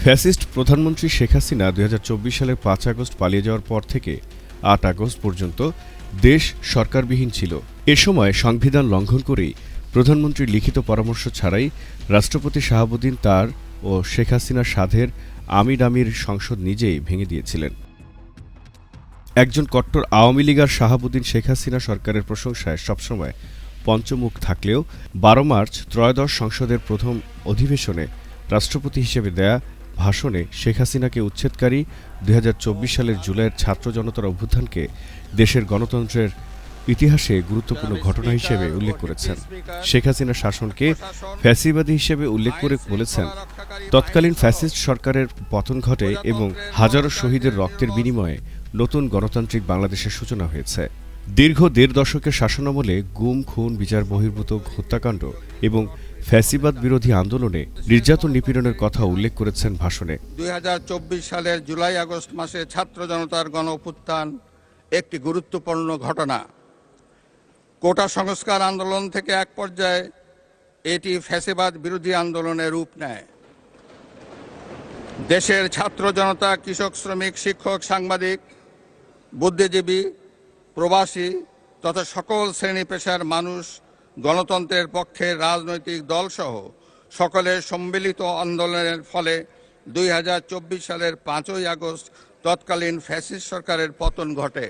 Fascist প্রধানমন্ত্রী শেখ হাসিনা ২০২৪ সালের ৫ August পালিয়ে যাওয়ার পর থেকে ৮ আগস্ট পর্যন্ত দেশ সরকারবিহীন ছিল। এ সময় সংবিধান লঙ্ঘন করেই প্রধানমন্ত্রীর লিখিত পরামর্শ ছাড়াই রাষ্ট্রপতি শাহাবুদ্দিন তার ও শেখ হাসিনার সাধের আমির সংসদ নিজেই ভেঙে দিয়েছিলেন। একজন কট্টর আওয়ামী লীগার শাহাবুদ্দিন শেখ হাসিনা সরকারের প্রশংসায় সবসময় পঞ্চমুখ থাকলেও ১২ মার্চ ত্রয়োদশ সংসদের প্রথম অধিবেশনে রাষ্ট্রপতি হিসেবে দেয়া ভাষণে শেখ হাসিনাকে উচ্ছেদকারী ২০২৪ সালের জুলাইয়ের ছাত্র জনতার অভ্যুত্থানকে দেশের গণতন্ত্রের ইতিহাসে গুরুত্বপূর্ণ ঘটনা হিসেবে উল্লেখ করেছেন। শেখ হাসিনার শাসনকে ফ্যাসিবাদী হিসেবে উল্লেখ করে বলেছেন, তৎকালীন ফ্যাসিস্ট সরকারের পতন ঘটে এবং হাজারো শহীদের রক্তের বিনিময়ে নতুন গণতান্ত্রিক বাংলাদেশের সূচনা হয়েছে। দীর্ঘ ১.৫ দশকের শাসনামলে গুম, খুন, বিচার বহির্ভূত হত্যাকাণ্ড এবং ফ্যাসিবাদ বিরোধী আন্দোলনে নির্যাতন নিপীড়নের কথা উল্লেখ করেছেন ভাষণে। ২০২৪ সালের জুলাই আগস্ট মাসে ছাত্র জনতার গণ অভ্যুত্থান একটি গুরুত্বপূর্ণ ঘটনা। কোটা সংস্কার আন্দোলন থেকে এক পর্যায়ে এটি ফ্যাসিবাদ বিরোধী আন্দোলনের রূপ নেয়। দেশের ছাত্র জনতা, কৃষক, শ্রমিক, শিক্ষক, সাংবাদিক, বুদ্ধিজীবী, প্রবাসী তথা সকল শ্রেণী পেশার মানুষ গণতন্ত্রের পক্ষে রাজনৈতিক দলসহ সকলের সম্মিলিত আন্দোলনের ফলে ২০২৪ সালের ৫ই আগস্ট তৎকালীন ফ্যাসিস্ট সরকারের পতন ঘটে।